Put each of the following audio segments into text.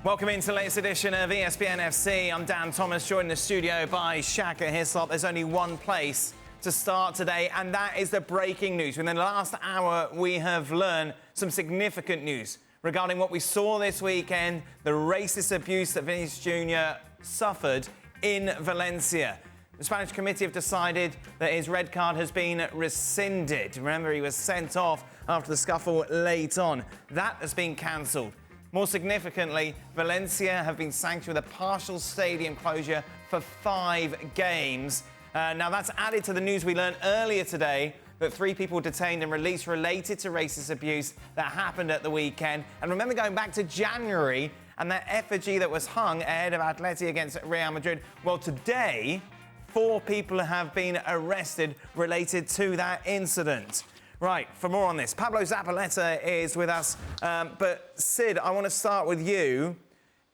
Welcome into the latest edition of ESPN FC. I'm Dan Thomas, joined in the studio by Shaka Hislop. There's only one place to start today, and that is the breaking news. Within the last hour, we have learned some significant news regarding what we saw this weekend, the racist abuse that Vinicius Jr suffered in Valencia. The Spanish committee have decided that his red card has been rescinded. Remember, he was sent off after the scuffle late on. That has been cancelled. More significantly, Valencia have been sanctioned with a partial stadium closure for 5 games. Now, that's added to the news we learned earlier today that 3 people detained and released related to racist abuse that happened at the weekend. And remember going back to January and that effigy that was hung ahead of Atleti against Real Madrid. Well, today, 4 people have been arrested related to that incident. Right, for more on this, Pablo Zabaleta is with us. But Sid, I want to start with you.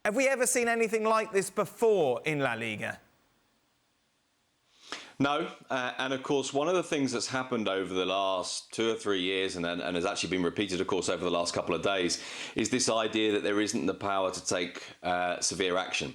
Have we ever seen anything like this before in La Liga? No, and of course, one of the things that's happened over the last 2 or 3 years, and has actually been repeated, of course, over the last couple of days, is this idea that there isn't the power to take severe action.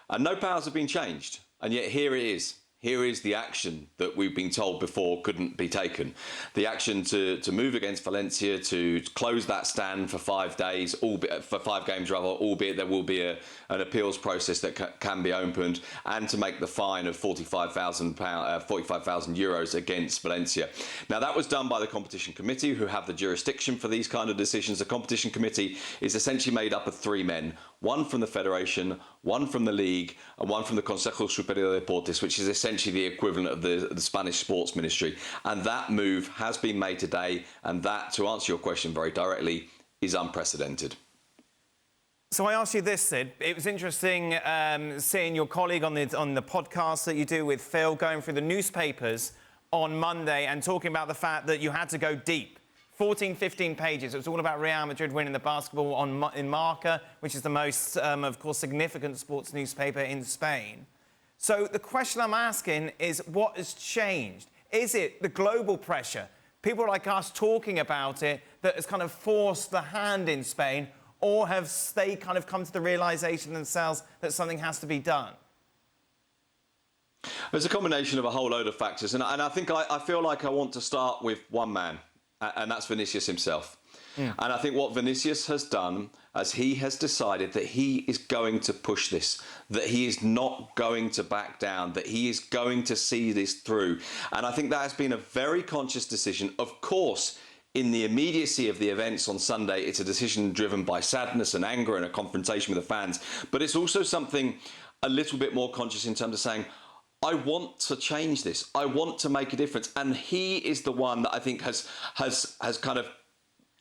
And no powers have been changed, and yet here it is. Here is the action that we've been told before couldn't be taken. The action to move against Valencia, to close that stand for 5 days, albeit for 5 games rather, albeit there will be an appeals process that can be opened, and to make the fine of €45,000 against Valencia. Now, that was done by the Competition Committee, who have the jurisdiction for these kind of decisions. The Competition Committee is essentially made up of 3 men, 1 from the Federation, 1 from the League, and 1 from the Consejo Superior de Deportes, which is essentially the equivalent of the Spanish Sports Ministry. And that move has been made today, and that, to answer your question very directly, is unprecedented. So I asked you this, Sid. It was interesting seeing your colleague on the podcast that you do with Phil going through the newspapers on Monday and talking about the fact that you had to go deep. 14, 15 pages. It was all about Real Madrid winning the basketball in Marca, which is the most, of course, significant sports newspaper in Spain. So the question I'm asking is, what has changed? Is it the global pressure, people like us talking about it, that has kind of forced the hand in Spain, or have they kind of come to the realisation themselves that something has to be done? There's a combination of a whole load of factors, and I think I feel like I want to start with one man, and that's Vinicius himself. And I think what Vinicius has done, as he has decided that he is going to push this, that he is not going to back down, that he is going to see this through. And I think that has been a very conscious decision. Of course, in the immediacy of the events on Sunday, it's a decision driven by sadness and anger and a confrontation with the fans. But it's also something a little bit more conscious in terms of saying, I want to change this. I want to make a difference. And he is the one that I think has kind of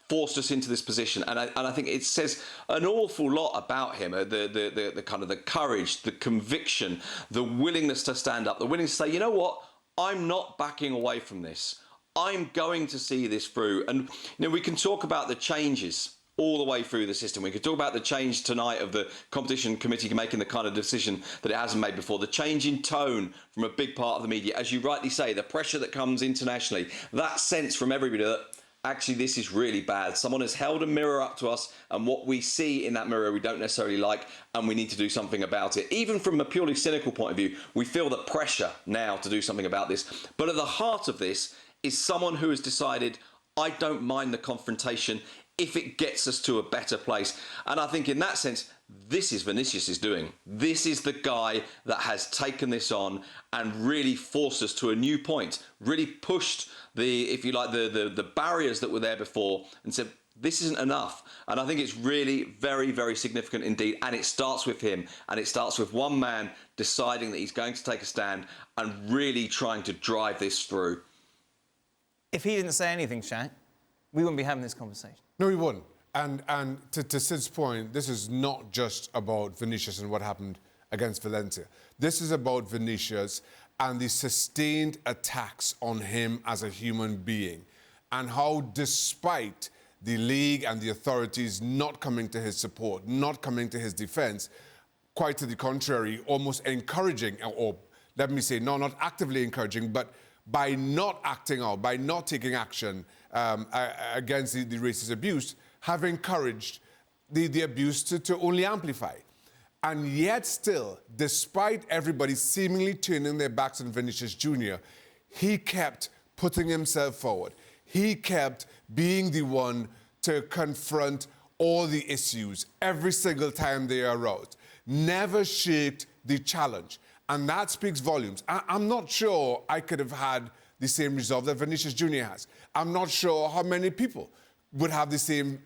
forced us into this position, and I think it says an awful lot about him. The kind of the courage, the conviction, the willingness to stand up, the willingness to say, you know what, I'm not backing away from this. I'm going to see this through. And we can talk about the changes all the way through the system. We could talk about the change tonight of the Competition Committee making the kind of decision that it hasn't made before, the change in tone from a big part of the media, as you rightly say, the pressure that comes internationally, that sense from everybody that actually this is really bad. Someone has held a mirror up to us, and what we see in that mirror we don't necessarily like, and we need to do something about it. Even from a purely cynical point of view, we feel the pressure now to do something about this. But at the heart of this is someone who has decided, I don't mind the confrontation if it gets us to a better place. And I think in that sense, this is Vinicius' doing. This is the guy that has taken this on and really forced us to a new point, really pushed the, if you like, the barriers that were there before and said, this isn't enough. And I think it's really very, very significant indeed. And it starts with him. And it starts with one man deciding that he's going to take a stand and really trying to drive this through. If he didn't say anything, Shaq, we wouldn't be having this conversation. No, we wouldn't. And to Sid's point, this is not just about Vinicius and what happened against Valencia. This is about Vinicius and the sustained attacks on him as a human being, and how, despite the league and the authorities not coming to his support, not coming to his defense, quite to the contrary, almost encouraging, or let me say, no, not actively encouraging, but by not acting out, by not taking action against the racist abuse, have encouraged the abuse to only amplify. And yet still, despite everybody seemingly turning their backs on Vinicius Jr., he kept putting himself forward. He kept being the one to confront all the issues every single time they arose. Never shirked the challenge. And that speaks volumes. I'm not sure I could have had the same resolve that Vinicius Jr. has. I'm not sure how many people would have the same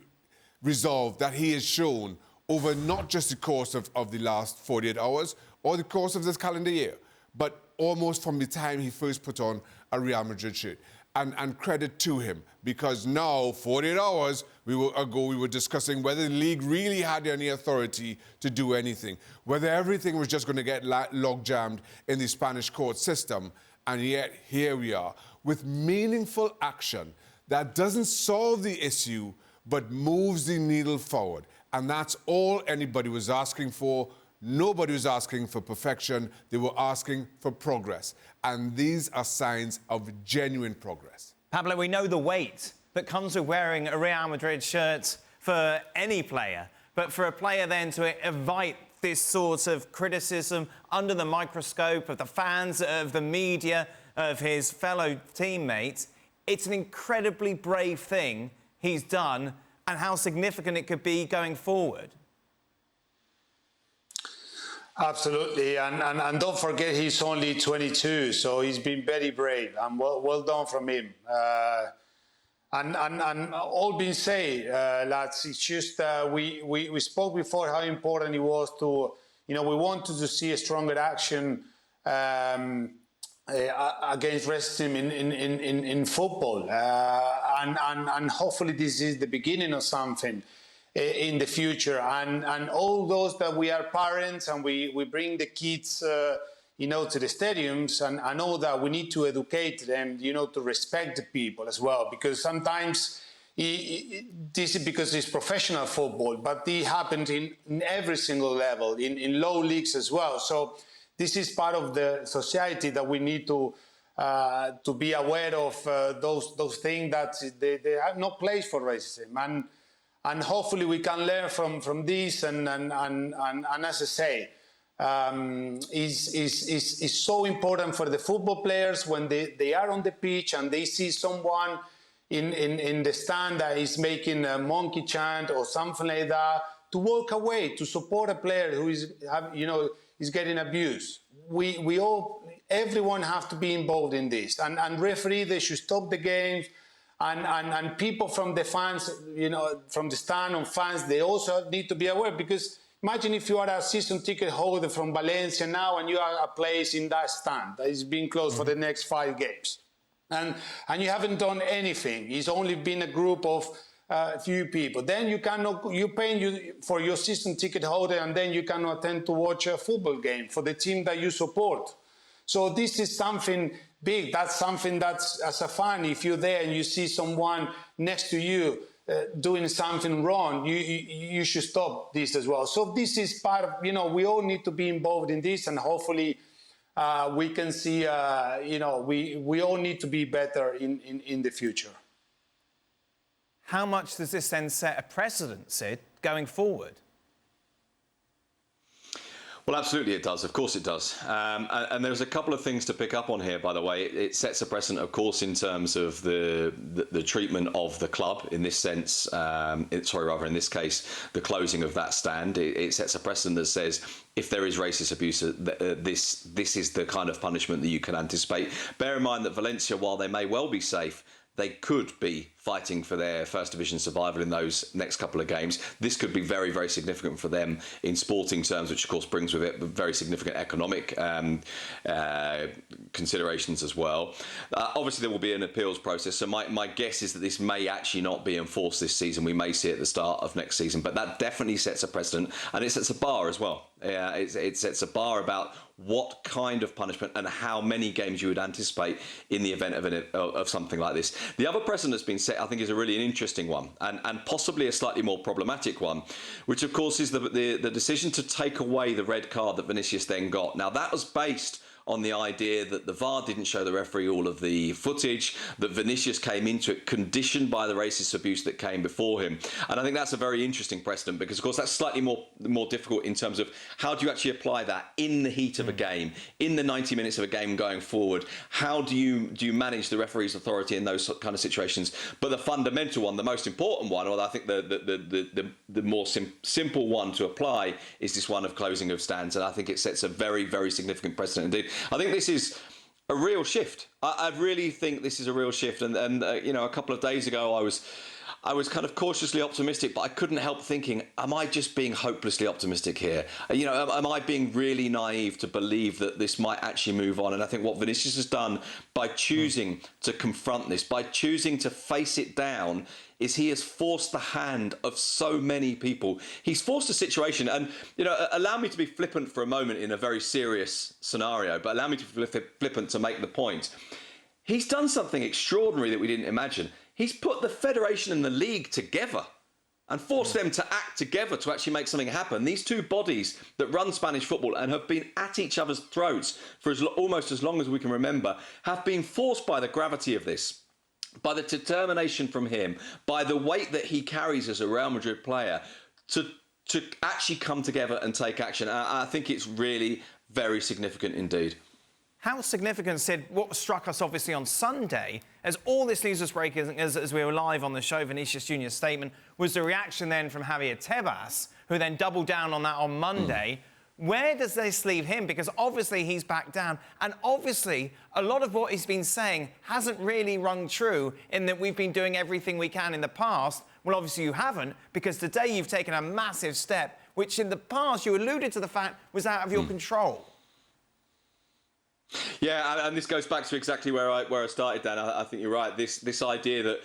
resolve that he has shown over not just the course of the last 48 hours or the course of this calendar year, but almost from the time he first put on a Real Madrid shirt. And credit to him, because now, 48 hours ago, we were discussing whether the league really had any authority to do anything, whether everything was just going to get log-jammed in the Spanish court system. And yet, here we are, with meaningful action that doesn't solve the issue, but moves the needle forward. And that's all anybody was asking for. Nobody was asking for perfection. They were asking for progress. And these are signs of genuine progress. Pablo, we know the weight that comes with wearing a Real Madrid shirt for any player. But for a player then to invite this sort of criticism under the microscope of the fans, of the media, of his fellow teammates, it's an incredibly brave thing he's done, and how significant it could be going forward. Absolutely, and don't forget he's only 22, so he's been very brave, and well done from him. And all being said, lads, it's just we spoke before how important it was to, we wanted to see a stronger action against racism in football, and hopefully this is the beginning of something in the future, and all those that we are parents and we bring the kids to the stadiums, and I know that we need to educate them to respect the people as well, because sometimes this is because it's professional football, but it happens in every single level, in low leagues as well. So this is part of the society that we need to be aware of, those things that they have no place for racism, and hopefully we can learn from this, and as I say, is so important for the football players when they are on the pitch and they see someone in the stand that is making a monkey chant or something like that, to walk away, to support a player who is getting abused. Everyone have to be involved in this, and referee, they should stop the games. And people from the fans, from the stand on fans, they also need to be aware, because imagine if you are a season ticket holder from Valencia now and you are a place in that stand that is being closed for the next 5 games. And you haven't done anything. It's only been a group of few people. Then you're paying for your season ticket holder, and then you cannot attend to watch a football game for the team that you support. So this is something big. That's something that's, as a fan, if you're there and you see someone next to you doing something wrong, you should stop this as well. So this is part of, we all need to be involved in this, and hopefully we can see, we all need to be better in the future. How much does this then set a precedent, Sid, going forward? Well, absolutely it does. Of course it does. And there's a couple of things to pick up on here, by the way. It sets a precedent, of course, in terms of the treatment of the club in this sense. In this case, the closing of that stand. It sets a precedent that says if there is racist abuse, this is the kind of punishment that you can anticipate. Bear in mind that Valencia, while they may well be safe, they could be fighting for their first division survival in those next couple of games. This could be very, very significant for them in sporting terms, which of course brings with it very significant economic considerations as well. Obviously, there will be an appeals process. So my guess is that this may actually not be enforced this season. We may see it at the start of next season, but that definitely sets a precedent, and it sets a bar as well. It sets a bar about what kind of punishment and how many games you would anticipate in the event of something like this. The other precedent that's been set, I think, is an interesting one, and possibly a slightly more problematic one, which of course is the decision to take away the red card that Vinicius then got. Now that was based on the idea that the VAR didn't show the referee all of the footage, that Vinicius came into it conditioned by the racist abuse that came before him. And I think that's a very interesting precedent because, of course, that's slightly more difficult in terms of how do you actually apply that in the heat of a game, in the 90 minutes of a game going forward? How do you manage the referee's authority in those kind of situations? But the fundamental one, the most important one, or I think the more simple one to apply is this one of closing of stands. And I think it sets a very, very significant precedent indeed. I think this is a real shift. I really think this is a real shift. And you know, a couple of days ago, I was kind of cautiously optimistic, but I couldn't help thinking, am I just being hopelessly optimistic here? You know, am I being really naive to believe that this might actually move on? And I think what Vinicius has done by choosing to confront this, by choosing to face it down, is he has forced the hand of so many people. He's forced a situation, and, you know, allow me to be flippant for a moment in a very serious scenario, but allow me to be flippant to make the point. He's done something extraordinary that we didn't imagine. He's put the Federation and the League together and forced them to act together to actually make something happen. These two bodies that run Spanish football and have been at each other's throats for almost as long as we can remember, have been forced by the gravity of this, by the determination from him, by the weight that he carries as a Real Madrid player, to actually come together and take action. I think it's really very significant indeed. How significant, Sid, what struck us obviously on Sunday, as all this news was breaking, as we were live on the show, Vinicius Junior's statement, was the reaction then from Javier Tebas, who then doubled down on that on Monday. Where does this leave him? Because obviously he's back down. And obviously a lot of what he's been saying hasn't really rung true in that we've been doing everything we can in the past. Well, obviously you haven't, because today you've taken a massive step, which in the past you alluded to the fact was out of your control. Yeah, and this goes back to exactly where I started, Dan. I think you're right. This idea that,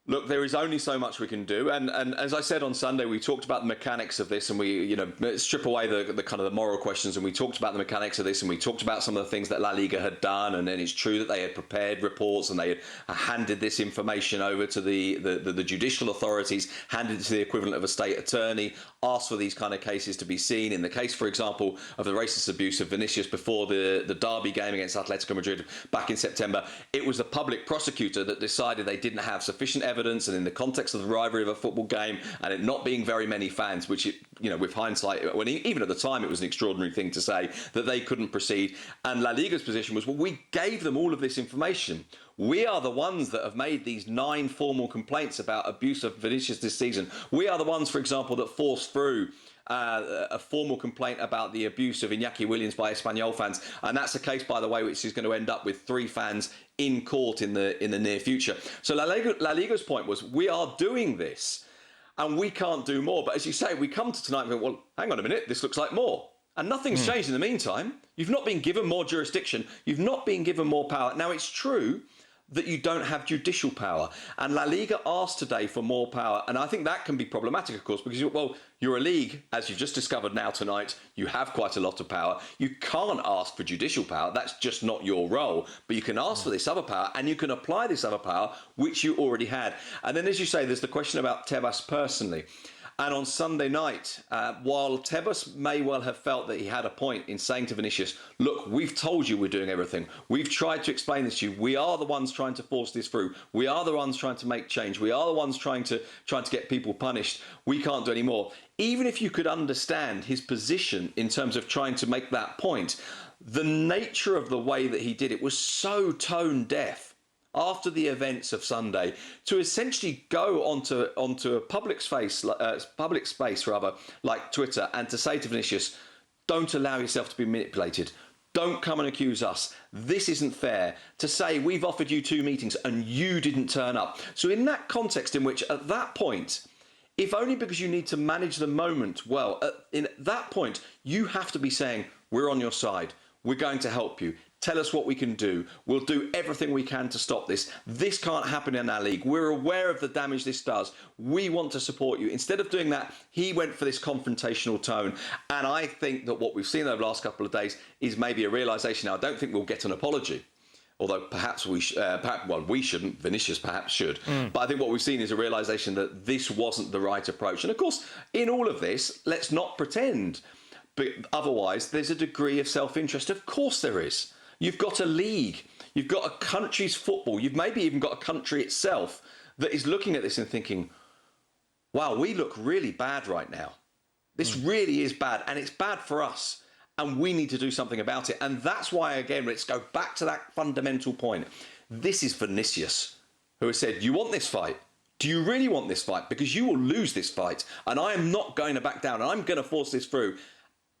look, there is only so much we can do, and as I said on Sunday, we talked about the mechanics of this, and we, you know, strip away the kind of the moral questions, and we talked about the mechanics of this, and we talked about some of the things that LaLiga had done, and then it's true that they had prepared reports and they had handed this information over to the judicial authorities, handed it to the equivalent of a state attorney, asked for these kind of cases to be seen. In the case, for example, of the racist abuse of Vinicius before the derby game against Atletico Madrid back in September, it was the public prosecutor that decided they didn't have sufficient evidence, and in the context of the rivalry of a football game and it not being very many fans, which, you know, with hindsight, when even at the time it was an extraordinary thing to say, that they couldn't proceed. And La Liga's position was, well, we gave them all of this information. We are the ones that have made these 9 formal complaints about abuse of Vinicius this season. We are the ones, for example, that forced through a formal complaint about the abuse of Iñaki Williams by Espanyol fans, and that's a case, by the way, which is going to end up with 3 fans in court in the near future. So La Liga's point was, we are doing this, and we can't do more. But as you say, we come to tonight and go, well, hang on a minute, this looks like more. And nothing's changed in the meantime. You've not been given more jurisdiction. You've not been given more power. Now, it's true that you don't have judicial power. And La Liga asked today for more power. And I think that can be problematic, of course, because, well, you're a league, as you've just discovered now tonight, you have quite a lot of power. You can't ask for judicial power. That's just not your role. But you can ask for this other power, and you can apply this other power, which you already had. And then, as you say, there's the question about Tebas personally. And on Sunday night, while Tebas may well have felt that he had a point in saying to Vinicius, look, we've told you we're doing everything. We've tried to explain this to you. We are the ones trying to force this through. We are the ones trying to make change. We are the ones trying to get people punished. We can't do any more. Even if you could understand his position in terms of trying to make that point, the nature of the way that he did it was so tone deaf after the events of Sunday, to essentially go onto a public space like Twitter, and to say to Vinicius, don't allow yourself to be manipulated. Don't come and accuse us. This isn't fair. To say we've offered you 2 meetings and you didn't turn up. So in that context in which at that point, if only because you need to manage the moment well, in that point, you have to be saying, we're on your side. We're going to help you. Tell us what we can do. We'll do everything we can to stop this. This can't happen in our league. We're aware of the damage this does. We want to support you. Instead of doing that, he went for this confrontational tone. And I think that what we've seen over the last couple of days is maybe a realisation. Now, I don't think we'll get an apology. Although perhaps we shouldn't. Vinicius perhaps should. But I think what we've seen is a realisation that this wasn't the right approach. And of course, in all of this, let's not pretend. But otherwise, there's a degree of self-interest. Of course there is. You've got a league. You've got a country's football. You've maybe even got a country itself that is looking at this and thinking, wow, we look really bad right now. This really is bad, and it's bad for us, and we need to do something about it. And that's why, again, let's go back to that fundamental point. This is Vinicius, who has said, you want this fight? Do you really want this fight? Because you will lose this fight, and I am not going to back down, and I'm going to force this through.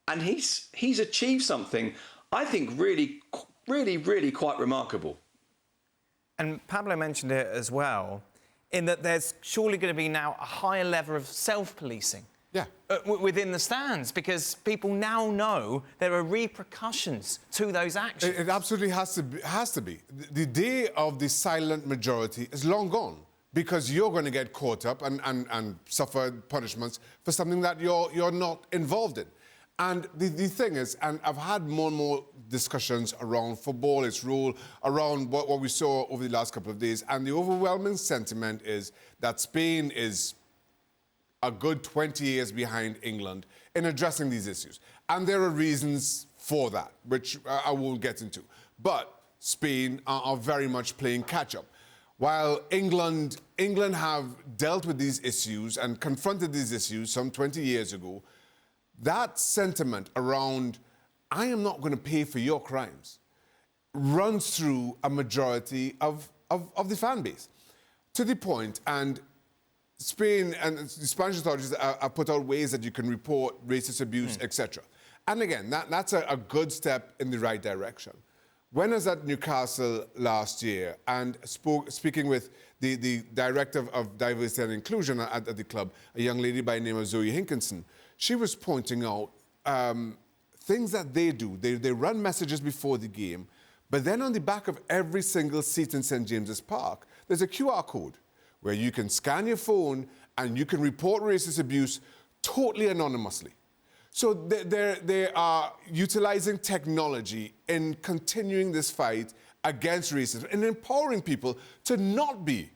And he's achieved something, I think, really, really, really quite remarkable. And Pablo mentioned it as well, in that there's surely going to be now a higher level of self-policing. Yeah. Within the stands, because people now know there are repercussions to those actions. It absolutely has to be. The day of the silent majority is long gone, because you're going to get caught up and suffer punishments for something that you're not involved in. And the thing is, and I've had more and more discussions around football, its role, around what we saw over the last couple of days, and the overwhelming sentiment is that Spain is a good 20 years behind England in addressing these issues. And there are reasons for that, which I won't get into. But Spain are very much playing catch-up. While England have dealt with these issues and confronted these issues some 20 years ago, that sentiment around, I am not going to pay for your crimes, runs through a majority of the fan base. To the point, and Spain and the Spanish authorities have put out ways that you can report racist abuse, etc. And again, that's a good step in the right direction. When I was at Newcastle last year and speaking with the director of diversity and inclusion at the club, a young lady by the name of Zoe Hinkinson, she was pointing out things that they do. They run messages before the game, but then on the back of every single seat in St. James's Park, there's a QR code where you can scan your phone and you can report racist abuse totally anonymously. So they are utilizing technology in continuing this fight against racism and empowering people to not be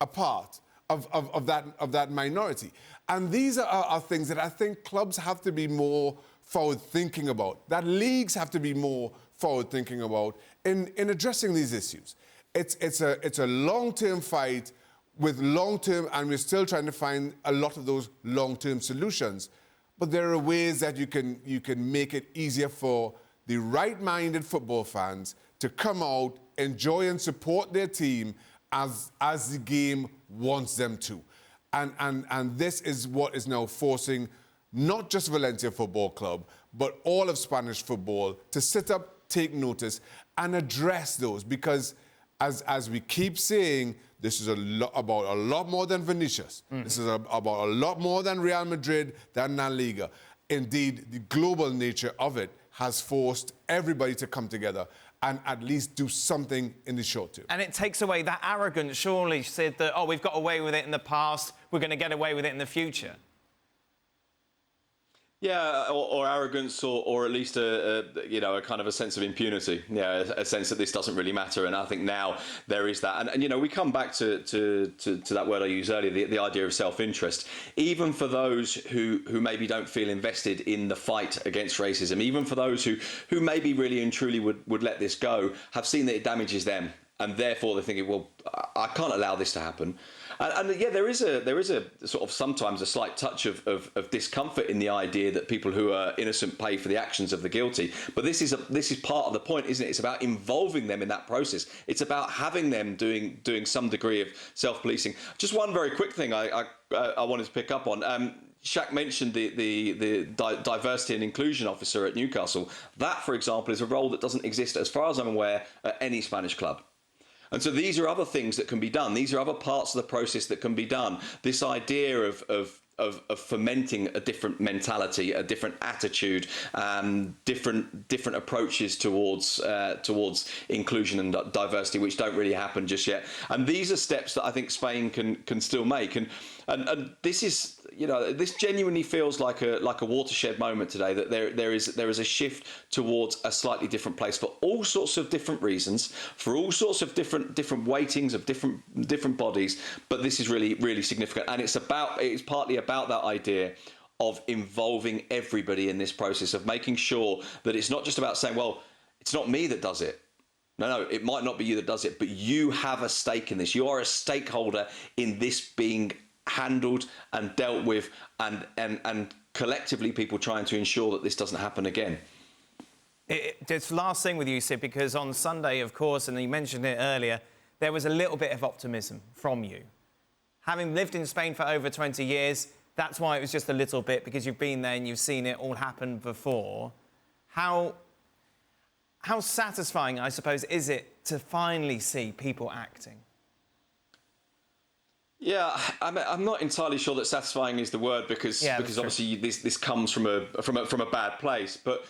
a part of that minority. And these are things that I think clubs have to be more forward-thinking about, that leagues have to be more forward-thinking about in addressing these issues. It's a long-term fight with long-term, and we're still trying to find a lot of those long-term solutions. But there are ways that you can make it easier for the right-minded football fans to come out, enjoy and support their team as the game wants them to. And this is what is now forcing not just Valencia Football Club, but all of Spanish football to sit up, take notice, and address those. Because as we keep saying, this is about a lot more than Vinicius. Mm-hmm. This is about a lot more than Real Madrid, than LaLiga. Indeed, the global nature of it has forced everybody to come together and at least do something in the short term. And it takes away that arrogance, surely, said that, oh, we've got away with it in the past, we're going to get away with it in the future. Yeah, or arrogance, or at least a kind of a sense of impunity. Yeah, a sense that this doesn't really matter. And I think now there is that. And we come back to that word I used earlier, the idea of self-interest. Even for those who maybe don't feel invested in the fight against racism, even for those who maybe really and truly would let this go, have seen that it damages them. And therefore they're thinking, well, I can't allow this to happen. And yeah, there is a sort of sometimes a slight touch of discomfort in the idea that people who are innocent pay for the actions of the guilty. But this is part of the point, isn't it? It's about involving them in that process. It's about having them doing some degree of self-policing. Just one very quick thing I wanted to pick up on. Shaq mentioned the diversity and inclusion officer at Newcastle. That, for example, is a role that doesn't exist, as far as I'm aware, at any Spanish club. And so these are other things that can be done. These are other parts of the process that can be done. This idea of fomenting a different mentality, a different attitude, different approaches towards inclusion and diversity, which don't really happen just yet. And these are steps that I think Spain can still make. And this is, this genuinely feels like a watershed moment today, that there is a shift towards a slightly different place for all sorts of different reasons, for all sorts of different weightings of different bodies. But this is really, really significant, and it's partly about that idea of involving everybody in this process, of making sure that it's not just about saying, well, it's not me that does it. No, it might not be you that does it, but you have a stake in this. You are a stakeholder in this being handled and dealt with, and collectively people trying to ensure that this doesn't happen again. It's last thing with you, Sid, because on Sunday, of course, and you mentioned it earlier, there was a little bit of optimism from you. Having lived in Spain for over 20 years, that's why it was just a little bit, because you've been there and you've seen it all happen before. How satisfying, I suppose, is it to finally see people acting? Yeah, I'm not entirely sure that satisfying is the word, because obviously this comes from a bad place. But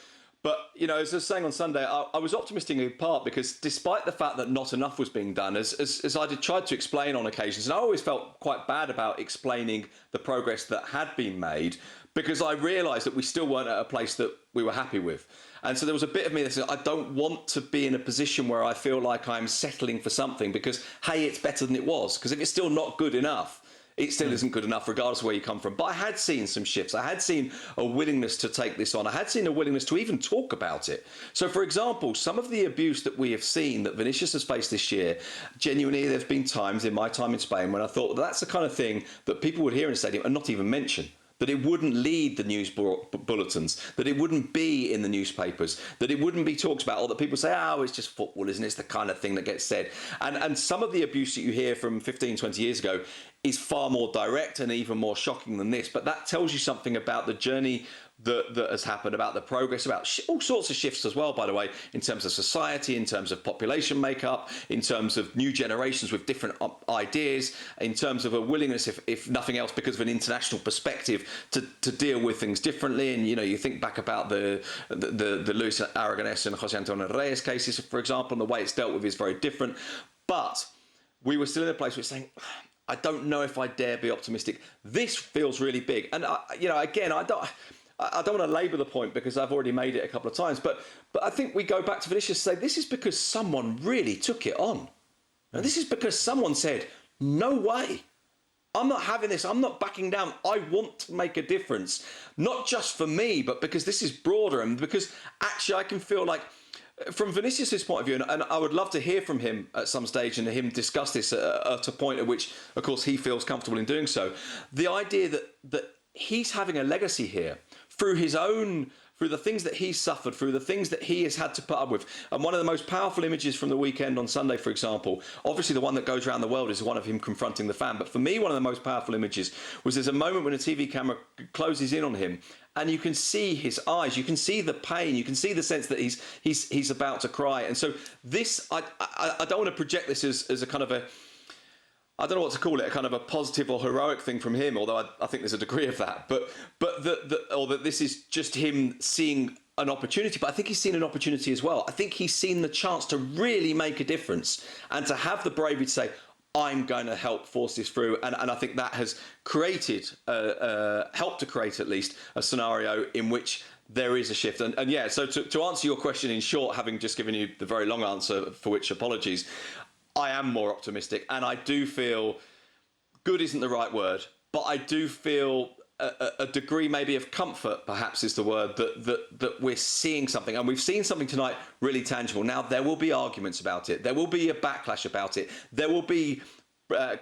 you know, as I was saying on Sunday, I was optimistic in part because despite the fact that not enough was being done, as I tried to explain on occasions, and I always felt quite bad about explaining the progress that had been made, because I realised that we still weren't at a place that we were happy with. And so there was a bit of me that said, I don't want to be in a position where I feel like I'm settling for something because, hey, it's better than it was. Because if it's still not good enough, it still isn't good enough regardless of where you come from. But I had seen some shifts. I had seen a willingness to take this on. I had seen a willingness to even talk about it. So, for example, some of the abuse that we have seen that Vinicius has faced this year, genuinely, there have been times in my time in Spain when I thought, well, that's the kind of thing that people would hear in the stadium and not even mention. That it wouldn't lead the news bulletins, that it wouldn't be in the newspapers, that it wouldn't be talked about, or that people say, oh, it's just football, isn't it? It's the kind of thing that gets said. And some of the abuse that you hear from 15, 20 years ago is far more direct and even more shocking than this. But that tells you something about the journey that has happened, about the progress, about all sorts of shifts as well, by the way, in terms of society, in terms of population makeup, in terms of new generations with different ideas, in terms of a willingness, if nothing else, because of an international perspective, to deal with things differently. And, you know, you think back about the Luis Aragonés and José Antonio Reyes cases, for example, and the way it's dealt with is very different. But we were still in a place where we're saying, I don't know if I dare be optimistic. This feels really big. And, you know, again, I don't want to labour the point because I've already made it a couple of times, but I think we go back to Vinicius and say this is because someone really took it on. And this is because someone said, no way, I'm not having this, I'm not backing down, I want to make a difference. Not just for me, but because this is broader and because actually I can feel like, from Vinicius' point of view, and I would love to hear from him at some stage and him discuss this at a point at which, of course, he feels comfortable in doing so, the idea that he's having a legacy here through the things that he's suffered, through the things that he has had to put up with. And one of the most powerful images from the weekend on Sunday, for example, obviously the one that goes around the world is one of him confronting the fan. But for me, one of the most powerful images was there's a moment when a TV camera closes in on him and you can see his eyes, you can see the pain, you can see the sense that he's about to cry. And so this, I don't want to project this as a kind of a, I don't know what to call it, a kind of a positive or heroic thing from him, although I think there's a degree of that. But that this is just him seeing an opportunity. But I think he's seen an opportunity as well. I think he's seen the chance to really make a difference and to have the bravery to say, I'm going to help force this through. And I think that has created, helped to create at least, a scenario in which there is a shift. And yeah, so to answer your question in short, having just given you the very long answer, for which apologies, I am more optimistic, and I do feel, good isn't the right word, but I do feel a degree maybe of comfort, perhaps is the word, that we're seeing something, and we've seen something tonight really tangible. Now, there will be arguments about it. There will be a backlash about it. There will be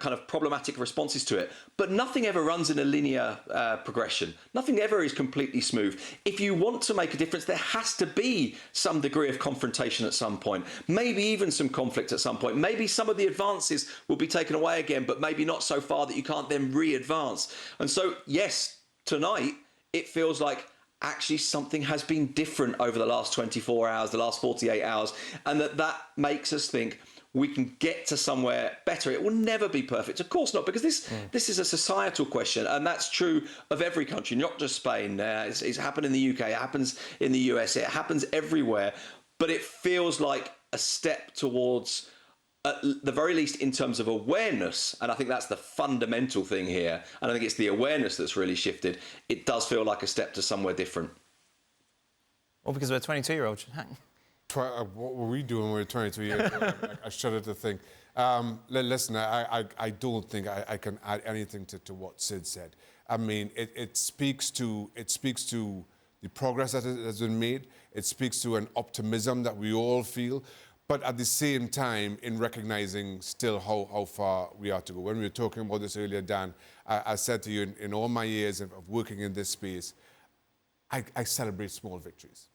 kind of problematic responses to it, but nothing ever runs in a linear progression. Nothing ever is completely smooth. If you want to make a difference, there has to be some degree of confrontation at some point, maybe even some conflict at some point. Maybe some of the advances will be taken away again, but maybe not so far that you can't then re-advance. And so, yes, tonight, it feels like actually something has been different over the last 24 hours, the last 48 hours, and that makes us think, we can get to somewhere better. It will never be perfect. Of course not, because this is a societal question, and that's true of every country, not just Spain. It's happened in the UK, it happens in the US, it happens everywhere. But it feels like a step towards, at the very least in terms of awareness, and I think that's the fundamental thing here, and I think it's the awareness that's really shifted. It does feel like a step to somewhere different. Well, because we're 22-year-olds. What were we doing when we were 22 years old? I shudder to think. Listen, I don't think I can add anything to what Sid said. I mean, it speaks to the progress that has been made. It speaks to an optimism that we all feel. but at the same time in recognizing still how far we are to go. When we were talking about this earlier, Dan, I said to you, in all my years of working in this space, I celebrate small victories.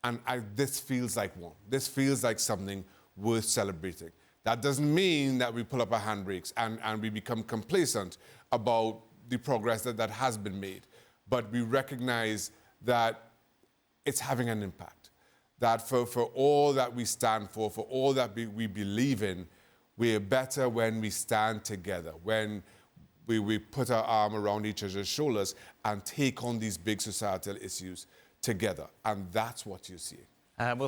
And this feels like one. This feels like something worth celebrating. That doesn't mean that we pull up our handbrakes and we become complacent about the progress that has been made. But we recognize that it's having an impact. That for all that we stand for all that we believe in, we're better when we stand together, when we put our arm around each other's shoulders and take on these big societal issues together. And that's what you see. We'll